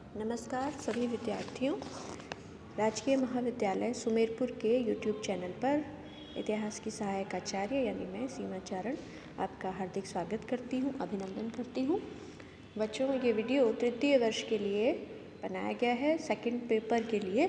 नमस्कार सभी विद्यार्थियों। राजकीय महाविद्यालय सुमेरपुर के YouTube चैनल पर इतिहास की सहायक आचार्य यानी मैं सीमा चारण आपका हार्दिक स्वागत करती हूँ, अभिनंदन करती हूँ। बच्चों, ये वीडियो तृतीय वर्ष के लिए बनाया गया है, सेकंड पेपर के लिए,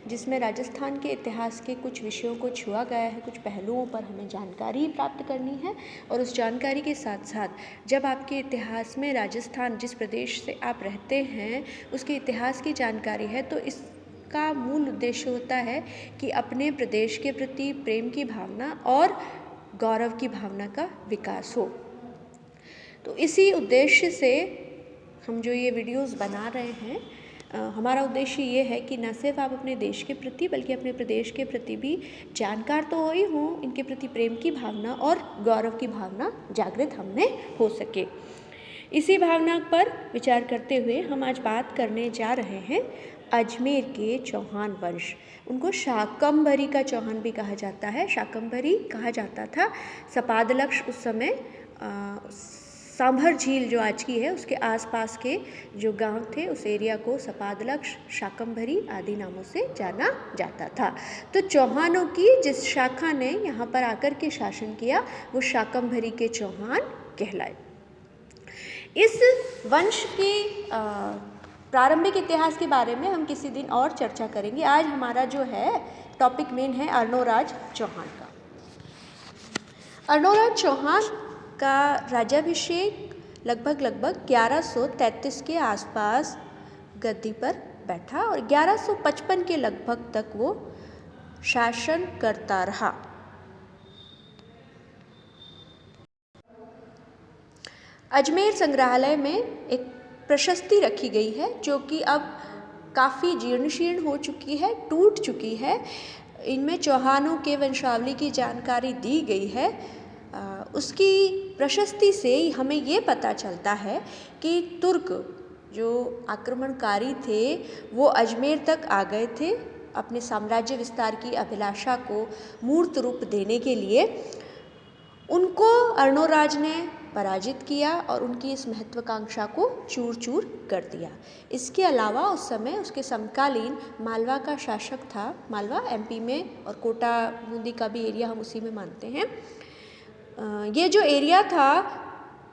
जिसमें राजस्थान के इतिहास के कुछ विषयों को छुआ गया है। कुछ पहलुओं पर हमें जानकारी प्राप्त करनी है और उस जानकारी के साथ साथ जब आपके इतिहास में राजस्थान, जिस प्रदेश से आप रहते हैं, उसके इतिहास की जानकारी है, तो इसका मूल उद्देश्य होता है कि अपने प्रदेश के प्रति प्रेम की भावना और गौरव की भावना का विकास हो। तो इसी उद्देश्य से हम जो ये वीडियोस बना रहे हैं, हमारा उद्देश्य ये है कि न सिर्फ आप अपने देश के प्रति बल्कि अपने प्रदेश के प्रति भी जानकार तो हो ही हों, इनके प्रति प्रेम की भावना और गौरव की भावना जागृत हमने हो सके। इसी भावना पर विचार करते हुए हम आज बात करने जा रहे हैं अजमेर के चौहान वंश। उनको शाकंभरी का चौहान भी कहा जाता है, शाकंभरी कहा जाता था। सपादलक्ष उस समय सांभर झील जो आज की है उसके आसपास के जो गांव थे, उस एरिया को सपादलक्ष, शाकंभरी आदि नामों से जाना जाता था। तो चौहानों की जिस शाखा ने यहाँ पर आकर के शासन किया वो शाकंभरी के चौहान कहलाए। इस वंश के प्रारंभिक इतिहास के बारे में हम किसी दिन और चर्चा करेंगे। आज हमारा जो है टॉपिक मेन है अर्णोराज चौहान का। अर्णोराज चौहान का राज्याभिषेक लगभग 1133 के आसपास गद्दी पर बैठा और 1155 के लगभग तक वो शासन करता रहा। अजमेर संग्रहालय में एक प्रशस्ति रखी गई है जो कि अब काफ़ी जीर्ण शीर्ण हो चुकी है, टूट चुकी है। इनमें चौहानों के वंशावली की जानकारी दी गई है। उसकी प्रशस्ति से हमें ये पता चलता है कि तुर्क जो आक्रमणकारी थे वो अजमेर तक आ गए थे अपने साम्राज्य विस्तार की अभिलाषा को मूर्त रूप देने के लिए। उनको अर्णोराज ने पराजित किया और उनकी इस महत्वाकांक्षा को चूर चूर कर दिया। इसके अलावा उस समय उसके समकालीन मालवा का शासक था, मालवा एमपी में, और कोटा बूंदी का भी एरिया हम उसी में मानते हैं। ये जो एरिया था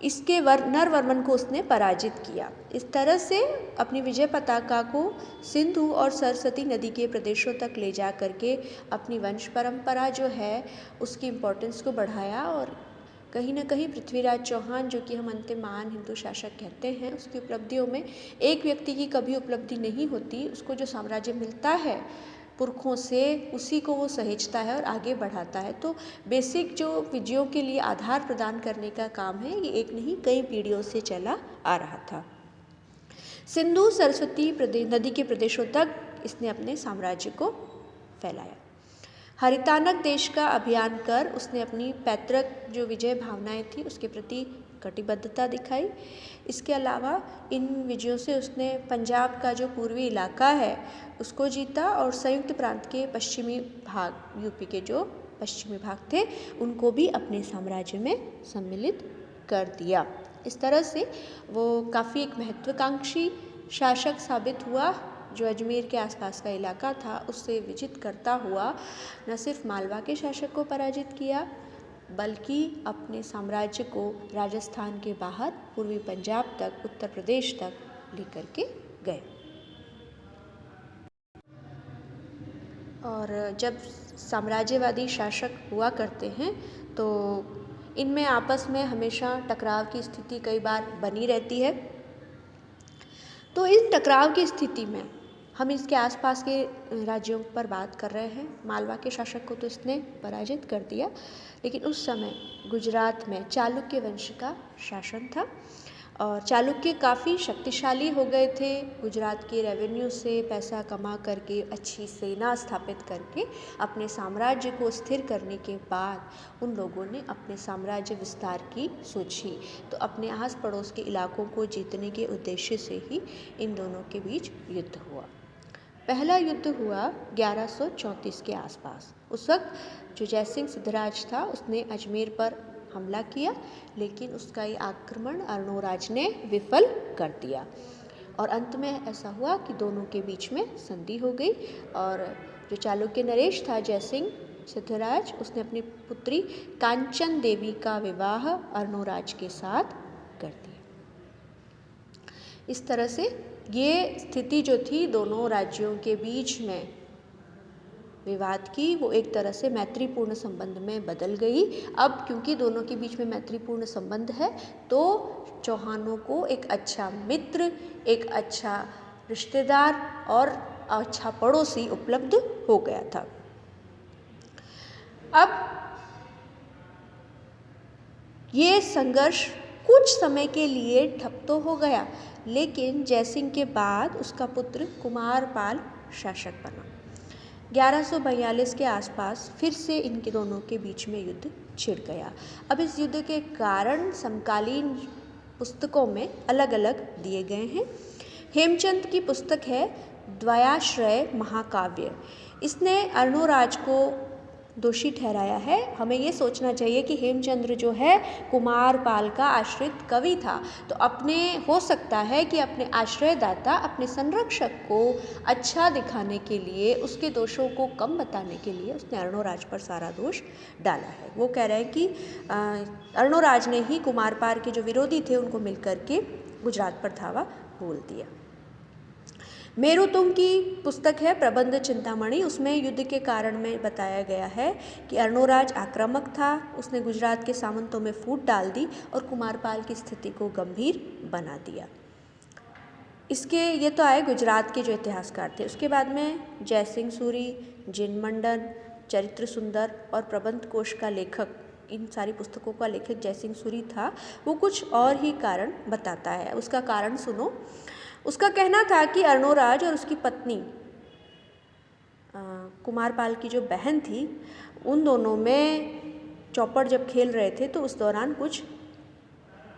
इसके नरवर्मन को उसने पराजित किया। इस तरह से अपनी विजय पताका को सिंधु और सरस्वती नदी के प्रदेशों तक ले जा करके अपनी वंश परंपरा जो है उसकी इम्पोर्टेंस को बढ़ाया और कहीं ना कहीं पृथ्वीराज चौहान, जो कि हम अंतिम महान हिंदू शासक कहते हैं, उसकी उपलब्धियों में एक व्यक्ति की कभी उपलब्धि नहीं होती। उसको जो साम्राज्य मिलता है पुरखों से, उसी को वो सहेजता है और आगे बढ़ाता है। तो बेसिक जो विजयों के लिए आधार प्रदान करने का काम है, ये एक नहीं कई पीढ़ियों से चला आ रहा था। सिंधु सरस्वती नदी के प्रदेशों तक इसने अपने साम्राज्य को फैलाया। हरितानक देश का अभियान कर उसने अपनी पैतृक जो विजय भावनाएं थी उसके प्रति कटिबद्धता दिखाई। इसके अलावा इन विजयों से उसने पंजाब का जो पूर्वी इलाका है उसको जीता और संयुक्त प्रांत के पश्चिमी भाग, यूपी के जो पश्चिमी भाग थे, उनको भी अपने साम्राज्य में सम्मिलित कर दिया। इस तरह से वो काफ़ी एक महत्वाकांक्षी शासक साबित हुआ, जो अजमेर के आसपास का इलाका था उससे विजित करता हुआ न सिर्फ मालवा के शासक को पराजित किया बल्कि अपने साम्राज्य को राजस्थान के बाहर पूर्वी पंजाब तक, उत्तर प्रदेश तक लेकर के गए। और जब साम्राज्यवादी शासक हुआ करते हैं तो इनमें आपस में हमेशा टकराव की स्थिति कई बार बनी रहती है। तो इस टकराव की स्थिति में हम इसके आसपास के राज्यों पर बात कर रहे हैं। मालवा के शासक को तो इसने पराजित कर दिया, लेकिन उस समय गुजरात में चालुक्य वंश का शासन था और चालुक्य काफ़ी शक्तिशाली हो गए थे। गुजरात के रेवेन्यू से पैसा कमा करके, अच्छी सेना स्थापित करके अपने साम्राज्य को स्थिर करने के बाद उन लोगों ने अपने साम्राज्य विस्तार की सोची। तो अपने आस पड़ोस के इलाकों को जीतने के उद्देश्य से ही इन दोनों के बीच युद्ध हुआ। पहला युद्ध हुआ 1134 के आसपास। उस वक्त जो जयसिंह सिद्धराज था उसने अजमेर पर हमला किया, लेकिन उसका ये आक्रमण अर्णोराज ने विफल कर दिया और अंत में ऐसा हुआ कि दोनों के बीच में संधि हो गई और जो चालुक्य नरेश था जयसिंह सिद्धराज, उसने अपनी पुत्री कांचन देवी का विवाह अर्णोराज के साथ कर दिया। इस तरह से ये स्थिति जो थी दोनों राज्यों के बीच में विवाद की, वो एक तरह से मैत्रीपूर्ण संबंध में बदल गई। अब क्योंकि दोनों के बीच में मैत्रीपूर्ण संबंध है तो चौहानों को एक अच्छा मित्र, एक अच्छा रिश्तेदार और अच्छा पड़ोसी उपलब्ध हो गया था। अब ये संघर्ष कुछ समय के लिए ठप तो हो गया, लेकिन जयसिंह के बाद उसका पुत्र कुमारपाल शासक बना। 1142 के आसपास फिर से इनके दोनों के बीच में युद्ध छिड़ गया। अब इस युद्ध के कारण समकालीन पुस्तकों में अलग अलग दिए गए हैं। हेमचंद की पुस्तक है द्वयाश्रय महाकाव्य। इसने अर्णोराज को दोषी ठहराया है। हमें ये सोचना चाहिए कि हेमचंद्र जो है कुमारपाल का आश्रित कवि था, तो अपने हो सकता है कि अपने आश्रयदाता, अपने संरक्षक को अच्छा दिखाने के लिए, उसके दोषों को कम बताने के लिए उसने अर्णोराज पर सारा दोष डाला है। वो कह रहे हैं कि अर्णोराज ने ही कुमारपाल के जो विरोधी थे उनको मिलकर के गुजरात पर धावा बोल दिया। मेरुतुंग की पुस्तक है प्रबंध चिंतामणि। उसमें युद्ध के कारण में बताया गया है कि अर्णोराज आक्रामक था, उसने गुजरात के सामंतों में फूट डाल दी और कुमारपाल की स्थिति को गंभीर बना दिया। इसके ये तो आए गुजरात के जो इतिहासकार थे। उसके बाद में जयसिंह सूरी, जिनमंडन, चरित्र सुंदर और प्रबंध कोश का लेखक, इन सारी पुस्तकों का लेखक जयसिंह सूरी था। वो कुछ और ही कारण बताता है। उसका कारण सुनो। उसका कहना था कि अर्णोराज और उसकी पत्नी कुमारपाल की जो बहन थी, उन दोनों में चौपड़ जब खेल रहे थे तो उस दौरान कुछ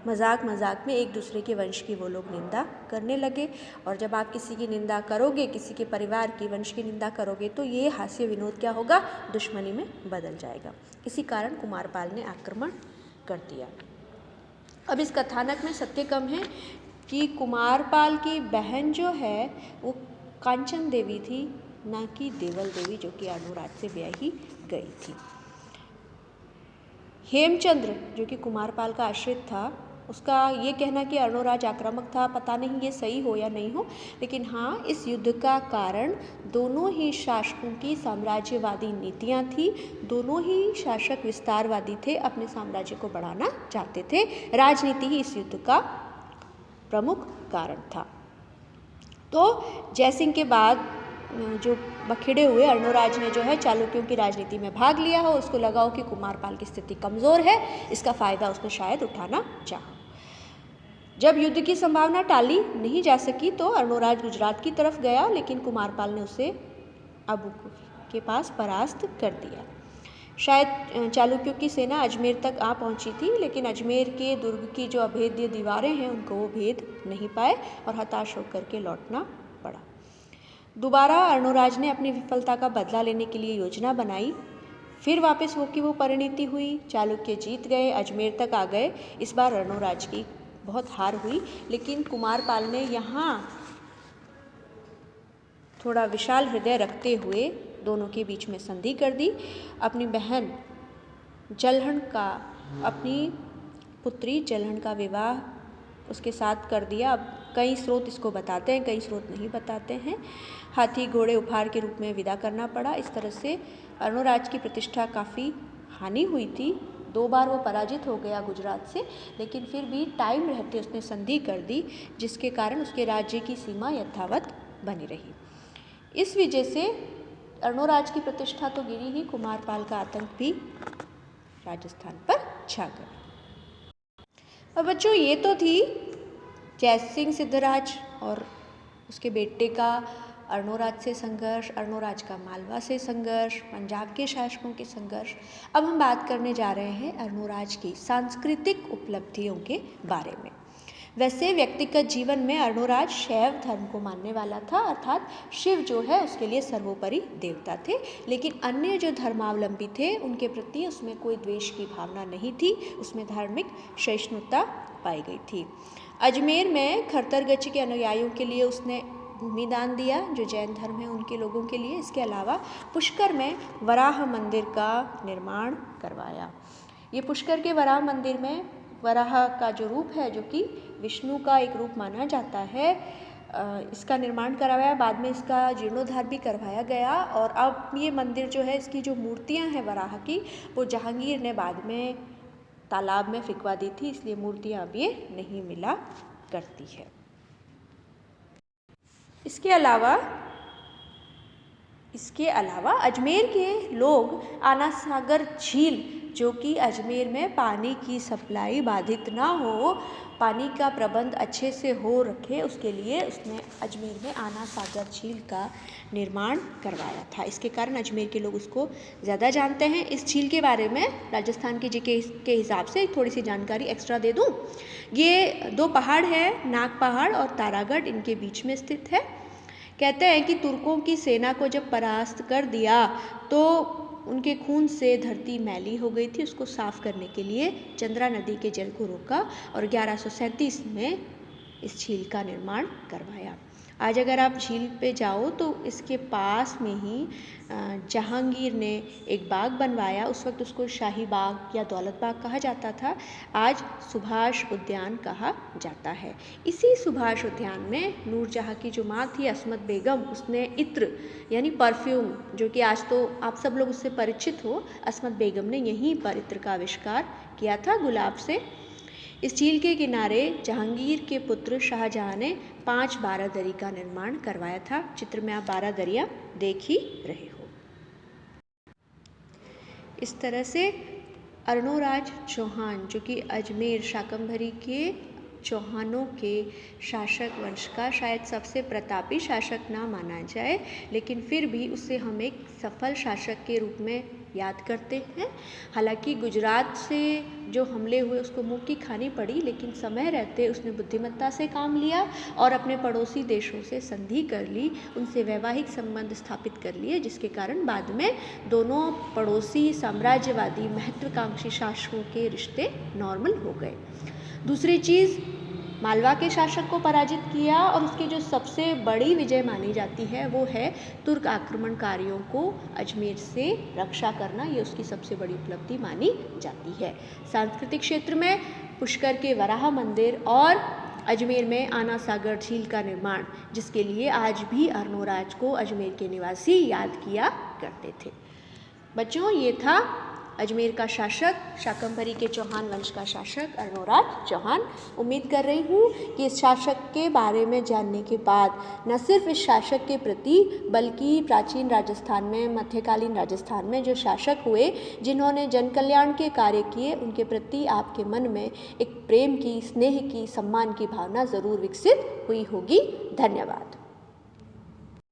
मजाक में एक दूसरे के वंश की वो लोग निंदा करने लगे। और जब आप किसी की निंदा करोगे, किसी के परिवार की, वंश की निंदा करोगे, तो ये हास्य विनोद क्या होगा, दुश्मनी में बदल जाएगा। इसी कारण कुमारपाल ने आक्रमण कर दिया। अब इस कथानक में सत्य कम है कि कुमारपाल की बहन जो है वो कांचन देवी थी, ना कि देवल देवी, जो कि अर्णोराज से ब्याही गई थी। हेमचंद्र जो कि कुमारपाल का आश्रित था, उसका ये कहना कि अर्णोराज आक्रामक था, पता नहीं ये सही हो या नहीं हो, लेकिन हाँ, इस युद्ध का कारण दोनों ही शासकों की साम्राज्यवादी नीतियाँ थी। दोनों ही शासक विस्तारवादी थे, अपने साम्राज्य को बढ़ाना चाहते थे। राजनीति ही इस युद्ध का प्रमुख कारण था। तो जयसिंह के बाद जो बखेड़े हुए अर्णोराज ने जो है चालुक्यों की राजनीति में भाग लिया हो, उसको लगा हो कि कुमारपाल की स्थिति कमज़ोर है, इसका फ़ायदा उसने शायद उठाना चाहा। जब युद्ध की संभावना टाली नहीं जा सकी तो अर्णोराज गुजरात की तरफ गया, लेकिन कुमारपाल ने उसे अबू के पास परास्त कर दिया। शायद चालुक्यों की सेना अजमेर तक आ पहुंची थी, लेकिन अजमेर के दुर्ग की जो अभेद्य दीवारें हैं उनको वो भेद नहीं पाए और हताश होकर के लौटना पड़ा। दोबारा अर्णोराज ने अपनी विफलता का बदला लेने के लिए योजना बनाई। फिर वापस हो की वो परिणति हुई, चालुक्य जीत गए, अजमेर तक आ गए। इस बार अर्णोराज की बहुत हार हुई, लेकिन कुमारपाल ने यहाँ थोड़ा विशाल हृदय रखते हुए दोनों के बीच में संधि कर दी। अपनी बहन जलहन का, अपनी पुत्री जलहन का विवाह उसके साथ कर दिया। अब कई स्रोत इसको बताते हैं, कई स्रोत नहीं बताते हैं। हाथी घोड़े उपहार के रूप में विदा करना पड़ा। इस तरह से अर्णोराज की प्रतिष्ठा काफ़ी हानि हुई थी। 2 बार वो पराजित हो गया गुजरात से, लेकिन फिर भी टाइम रहते उसने संधि कर दी, जिसके कारण उसके राज्य की सीमा यथावत बनी रही। इस वजह से अर्णोराज की प्रतिष्ठा तो गिरी ही, कुमारपाल का आतंक भी राजस्थान पर छा गया। अब बच्चों, ये तो थी जयसिंह सिद्धराज और उसके बेटे का अर्णोराज से संघर्ष, अर्णोराज का मालवा से संघर्ष, पंजाब के शासकों के संघर्ष। अब हम बात करने जा रहे हैं अर्णोराज की सांस्कृतिक उपलब्धियों के बारे में। वैसे व्यक्तिगत जीवन में अर्णोराज शैव धर्म को मानने वाला था, अर्थात शिव जो है उसके लिए सर्वोपरि देवता थे, लेकिन अन्य जो धर्मावलंबी थे उनके प्रति उसमें कोई द्वेष की भावना नहीं थी, उसमें धार्मिक सहिष्णुता पाई गई थी। अजमेर में खरतरगच्छ के अनुयायियों के लिए उसने भूमि दान दिया, जो जैन धर्म है उनके लोगों के लिए। इसके अलावा पुष्कर में वराह मंदिर का निर्माण करवाया। ये पुष्कर के वराह मंदिर में वराह का जो रूप है, जो कि विष्णु का एक रूप माना जाता है, इसका निर्माण करवाया। बाद में इसका जीर्णोद्धार भी करवाया गया और अब ये मंदिर जो है, इसकी जो मूर्तियां हैं वराह की, वो जहांगीर ने बाद में तालाब में फिकवा दी थी, इसलिए मूर्तियां अब ये नहीं मिला करती है। इसके अलावा अजमेर के लोग आना सागर झील, जो कि अजमेर में पानी की सप्लाई बाधित ना हो, पानी का प्रबंध अच्छे से हो रखे, उसके लिए उसने अजमेर में आना सागर झील का निर्माण करवाया था। इसके कारण अजमेर के लोग उसको ज़्यादा जानते हैं। इस झील के बारे में राजस्थान के जीके के हिसाब से थोड़ी सी जानकारी एक्स्ट्रा दे दूँ। ये 2 पहाड़ है, नाग पहाड़ और तारागढ़, इनके बीच में स्थित है। कहते हैं कि तुर्कों की सेना को जब परास्त कर दिया तो उनके खून से धरती मैली हो गई थी। उसको साफ करने के लिए चंद्रा नदी के जल को रोका और 1137 में इस झील का निर्माण करवाया। आज अगर आप झील पे जाओ तो इसके पास में ही जहांगीर ने एक बाग बनवाया। उस वक्त उसको शाही बाग या दौलत बाग कहा जाता था, आज सुभाष उद्यान कहा जाता है। इसी सुभाष उद्यान में नूरजहाँ की जो माँ थी अस्मत बेगम, उसने इत्र यानी परफ्यूम, जो कि आज तो आप सब लोग उससे परिचित हो, अस्मत बेगम ने यहीं पर इत्र का आविष्कार किया था गुलाब से। इस झील के किनारे जहांगीर के पुत्र शाहजहाँ ने 5 बारादरी का निर्माण करवाया था। चित्र में आप बारादरियाँ देख ही रहे हो। इस तरह से अर्णोराज चौहान, जो कि अजमेर शाकंभरी के चौहानों के शासक वंश का शायद सबसे प्रतापी शासक ना माना जाए, लेकिन फिर भी उसे हम एक सफल शासक के रूप में याद करते हैं। हालांकि गुजरात से जो हमले हुए उसको मुँह की खानी पड़ी, लेकिन समय रहते उसने बुद्धिमत्ता से काम लिया और अपने पड़ोसी देशों से संधि कर ली, उनसे वैवाहिक संबंध स्थापित कर लिए, जिसके कारण बाद में दोनों पड़ोसी साम्राज्यवादी महत्वाकांक्षी शासकों के रिश्ते नॉर्मल हो गए। दूसरी चीज़, मालवा के शासक को पराजित किया और उसकी जो सबसे बड़ी विजय मानी जाती है वो है तुर्क आक्रमणकारियों को अजमेर से रक्षा करना। ये उसकी सबसे बड़ी उपलब्धि मानी जाती है। सांस्कृतिक क्षेत्र में पुष्कर के वराह मंदिर और अजमेर में आना सागर झील का निर्माण, जिसके लिए आज भी अर्णोराज को अजमेर के निवासी याद किया करते थे। बच्चों, ये था अजमेर का शासक, शाकंभरी के चौहान वंश का शासक अर्णोराज चौहान। उम्मीद कर रही हूँ कि इस शासक के बारे में जानने के बाद न सिर्फ इस शासक के प्रति, बल्कि प्राचीन राजस्थान में, मध्यकालीन राजस्थान में जो शासक हुए, जिन्होंने जन कल्याण के कार्य किए, उनके प्रति आपके मन में एक प्रेम की, स्नेह की, सम्मान की भावना ज़रूर विकसित हुई होगी। धन्यवाद।